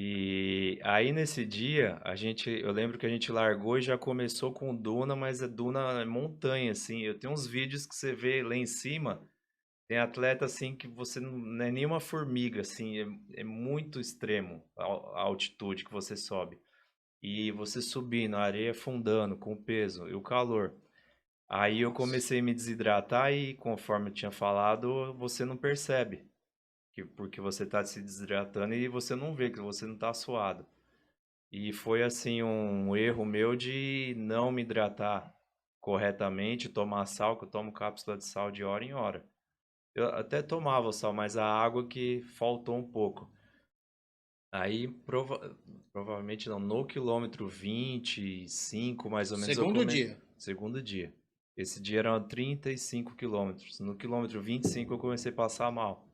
E aí nesse dia, eu lembro que a gente largou e já começou com duna, mas é duna é montanha, assim. Eu tenho uns vídeos que você vê lá em cima, tem atleta assim que você não é nenhuma formiga, assim, é muito extremo a altitude que você sobe. E você subindo, a areia afundando com o peso e o calor. Aí eu Nossa. comecei a me desidratar e, conforme eu tinha falado, você não percebe porque você está se desidratando e você não vê que você não está suado. E foi assim um erro meu de não me hidratar corretamente, tomar sal, que eu tomo cápsula de sal de hora em hora. Eu até tomava o sal, mas a água que faltou um pouco. Aí provavelmente não, no quilômetro 25 mais ou menos eu Segundo comecei. dia. Segundo dia. Esse dia eram 35 quilômetros. No quilômetro 25 eu comecei a passar mal.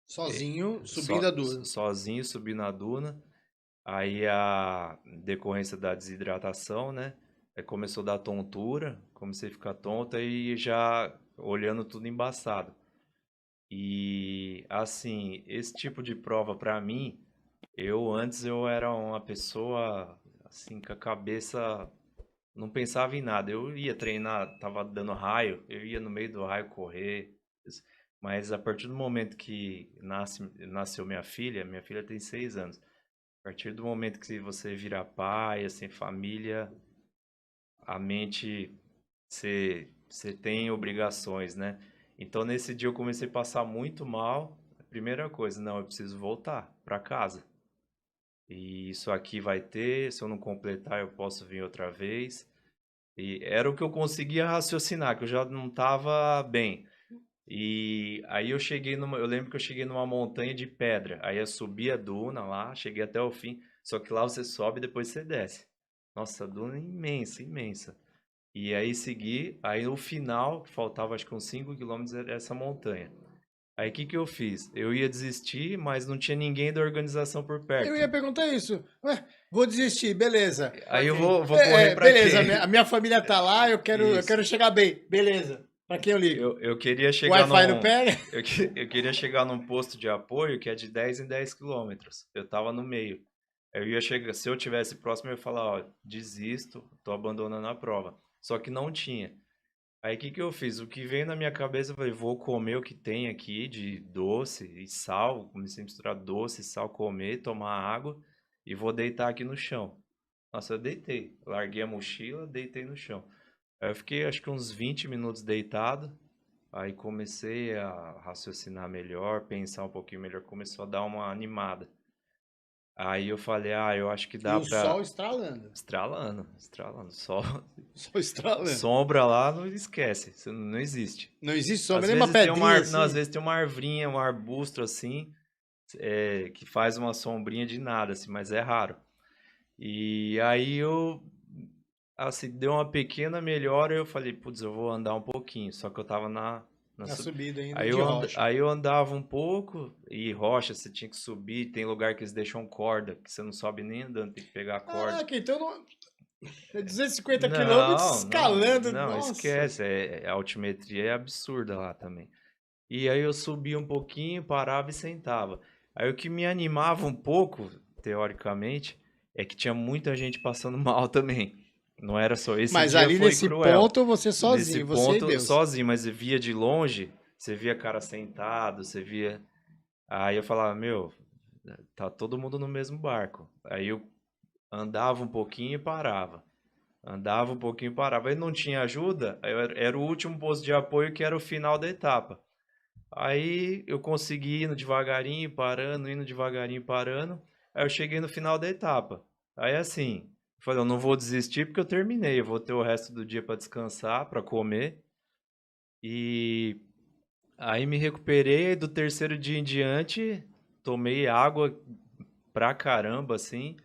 Sozinho, subindo So, a duna. sozinho subi na duna. Aí a decorrência da desidratação, né? Aí começou a dar tontura, comecei a ficar tonta e já olhando tudo embaçado. E assim, esse tipo de prova pra mim, eu era uma pessoa assim com a cabeça não pensava em nada. Eu ia treinar, tava dando raio, eu ia no meio do raio correr. Mas a partir do momento que nasceu minha filha tem 6 anos. A partir do momento que você vira pai, assim, família, a mente, você tem obrigações, né? Então, nesse dia eu comecei a passar muito mal. A primeira coisa, não, eu preciso voltar para casa. E isso aqui vai ter, se eu não completar, eu posso vir outra vez. E era o que eu conseguia raciocinar, que eu já não estava bem. E aí eu lembro que eu cheguei numa montanha de pedra. Aí eu subi a duna lá, cheguei até o fim. Só que lá você sobe e depois você desce. Nossa, a duna é imensa, imensa. E aí segui, aí no final, que faltava acho que uns 5 quilômetros, era essa montanha. Aí o que que eu fiz? Eu ia desistir, mas não tinha ninguém da organização por Eu perto. ia perguntar isso. Ué, vou desistir, beleza. Aí vou correr É, pra beleza, quem? a minha família tá lá, eu Isso. quero chegar bem. Beleza. Pra quem eu ligo? Eu queria O chegar Wi-Fi não num. pega? Eu queria chegar num posto de apoio que é de 10 em 10 quilômetros. Eu tava no meio. Eu ia chegar, se eu tivesse próximo, eu ia falar, ó, desisto, tô abandonando a prova. Só que não tinha. Aí o que que eu fiz? O que veio na minha cabeça, eu falei, vou comer o que tem aqui de doce e sal. Comecei a misturar doce, sal, comer, tomar água e vou deitar aqui no chão. Nossa, eu deitei. Larguei a mochila, deitei no chão. Aí eu fiquei acho que uns 20 minutos deitado. Aí comecei a raciocinar melhor, pensar um pouquinho melhor, começou a dar uma animada. Aí eu falei, ah, eu acho que E dá o sol pra. estralando. Estralando, estralando. Só Sol estralando. sombra lá não esquece, isso não existe. Não existe sombra, Às nem uma vezes tem pedrinha não, às assim. vezes tem uma arvinha, um arbusto assim, que faz uma sombrinha de nada, assim, mas é raro. E aí eu, assim, deu uma pequena melhora, eu falei, putz, eu vou andar um pouquinho, só que eu tava na Na sub... subida ainda de rocha. Aí eu andava um pouco, e rocha você tinha que subir, tem lugar que eles deixam corda, que você não sobe nem andando, tem que pegar a corda. Caraca, então não... é 250 quilômetros Não, não, escalando. não, Nossa. esquece, a altimetria é absurda lá também. E aí eu subia um pouquinho, parava e sentava. Aí o que me animava um pouco, teoricamente, é que tinha muita gente passando mal também. Não era só esse Mas dia ali foi nesse cruel. ponto você Nesse sozinho, você e ponto, Deus. sozinho, mas eu via de longe, você via cara sentado, você via. Aí eu falava, meu, tá todo mundo no mesmo barco. Aí eu andava um pouquinho e parava. Andava um pouquinho e parava. Aí não tinha ajuda, aí era o último posto de apoio que era o final da etapa. Aí eu consegui indo devagarinho, parando. Aí eu cheguei no final da etapa. Aí assim, eu falei, eu não vou desistir porque eu terminei. Eu vou ter o resto do dia para descansar, para comer. E aí me recuperei. Do terceiro dia em diante, tomei água pra caramba, assim.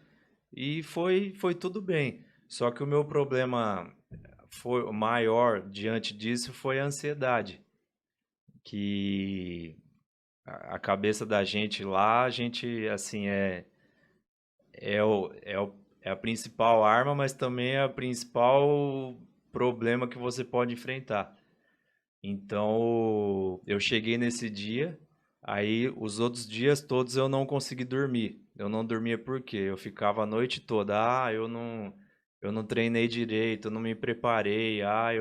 E foi tudo bem. Só que o meu problema foi o maior diante disso foi a ansiedade. Que a cabeça da gente lá, a gente, assim, é a principal arma, mas também é a principal problema que você pode enfrentar. Então, eu cheguei nesse dia, Aí, os outros dias todos eu não consegui dormir. Eu não dormia por quê? Eu ficava a noite toda, eu não treinei direito, eu não me preparei, Aí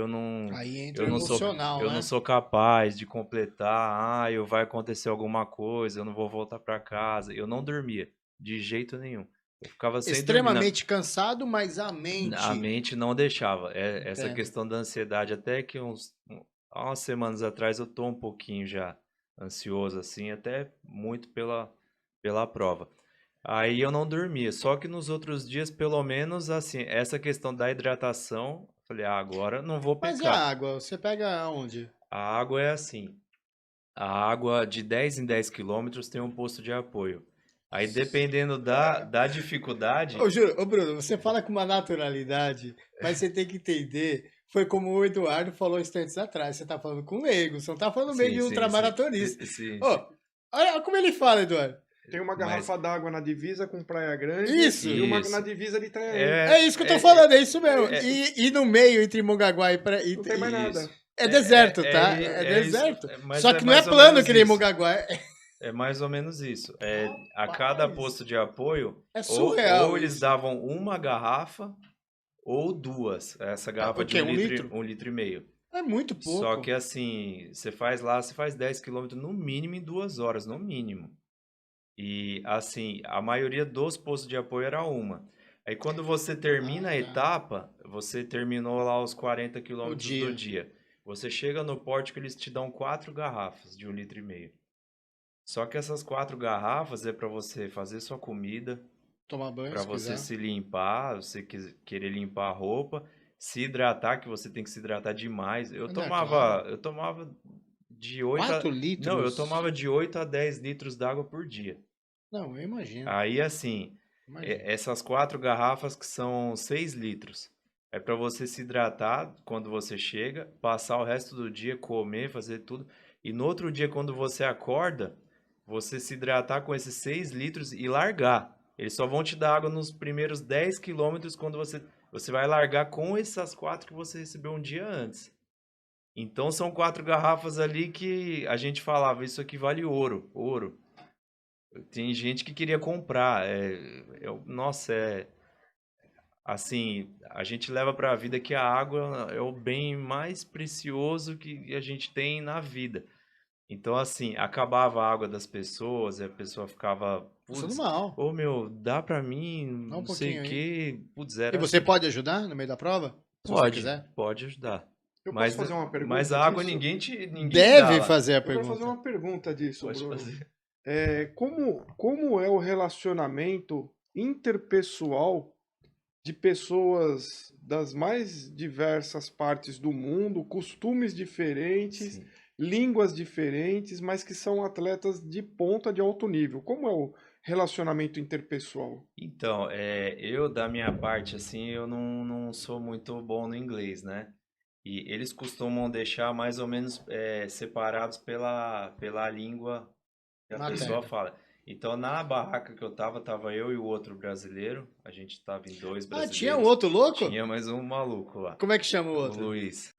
entra eu o não sou, emocional, eu não né? sou capaz de completar, vai acontecer alguma coisa, eu não vou voltar para casa. Eu não dormia, de jeito nenhum. Eu ficava sem dormir. Extremamente cansado, mas a A mente... mente não deixava. Essa Entendo. questão da ansiedade, até que há umas semanas atrás eu tô um pouquinho já ansioso, assim, até muito pela prova. Aí eu não dormia, só que nos outros dias, pelo menos, assim, essa questão da hidratação, falei, agora não vou Mas e a pecar. água? Você pega aonde? A água é assim, a água de 10 em 10 quilômetros tem um posto de apoio. Aí dependendo da dificuldade, Ô Bruno, você fala com uma naturalidade, mas você tem que entender. Foi como o Eduardo falou instantes atrás. Você tá falando com um leigo, você não tá falando meio sim, de sim, sim, ultramaratonista. sim, sim. Ô, olha como ele fala, Eduardo. Tem uma Mas garrafa d'água na divisa com Praia Grande Isso. e uma na isso. divisa de Itanhaém. É isso que eu tô falando, é isso mesmo. É, E no meio, entre Mongaguá Não tem mais isso. nada. é deserto, tá? É É isso, deserto. mas Só é que não é mais ou plano menos que nem isso. Mongaguá. É mais ou menos isso. A cada Rapaz, posto de apoio, é surreal ou eles isso. davam uma garrafa ou duas. Essa garrafa O de quê? 1 litro? 1,5 litro. É muito Só pouco. que assim, você faz 10 quilômetros no mínimo em 2 horas, no mínimo. E assim, a maioria dos postos de apoio era uma. Aí quando você termina a Tá. etapa, você terminou lá os 40 O quilômetros do dia. dia. Você chega no pórtico, eles te dão 4 garrafas de 1,5 litro. Só que essas 4 garrafas é para você fazer sua comida, Tomar banho, para se você quiser. se limpar, você querer limpar a roupa, se hidratar, que você tem que se hidratar demais. Não, claro. Eu tomava de 8 a... 4 Não, eu litros? tomava de 8 a 10 litros d'água por dia. Não, eu imagino. Aí, assim, Imagino. essas 4 garrafas que são 6 litros. É para você se hidratar quando você chega, passar o resto do dia, comer, fazer tudo. E no outro dia, quando você acorda, você se hidratar com esses 6 litros e largar. Eles só vão te dar água nos primeiros 10 quilômetros quando você vai largar com essas 4 que você recebeu um dia antes. Então são 4 garrafas ali que a gente falava, isso aqui vale ouro, ouro. Tem gente que queria comprar. Nossa, assim, a gente leva para a vida que a água é o bem mais precioso que a gente tem na vida. Então, assim, acabava a água das pessoas, e a pessoa ficava, Passando putz, mal. ô meu, dá para mim, Dá um não sei pouquinho o aí. quê. Putz, E era você assim. pode ajudar no meio da prova? Se você quiser. Pode ajudar. Eu posso Mas, fazer uma mas pergunta a água disso? ninguém dá Deve lá. fazer a Eu quero fazer pergunta. uma pergunta disso, Pode Bruno. fazer. Como é o relacionamento interpessoal de pessoas das mais diversas partes do mundo, costumes diferentes, Sim. línguas diferentes, mas que são atletas de ponta de alto nível? Como é o relacionamento interpessoal? Então, eu da minha parte, assim, eu não sou muito bom no inglês, né? E eles costumam deixar mais ou menos separados pela língua que a pessoa Materna. fala. Então, na barraca que eu tava eu e o outro brasileiro, a gente tava em 2 Ah, tinha um brasileiros, outro louco? tinha mais um maluco lá, Como é que chama o o outro? Luiz.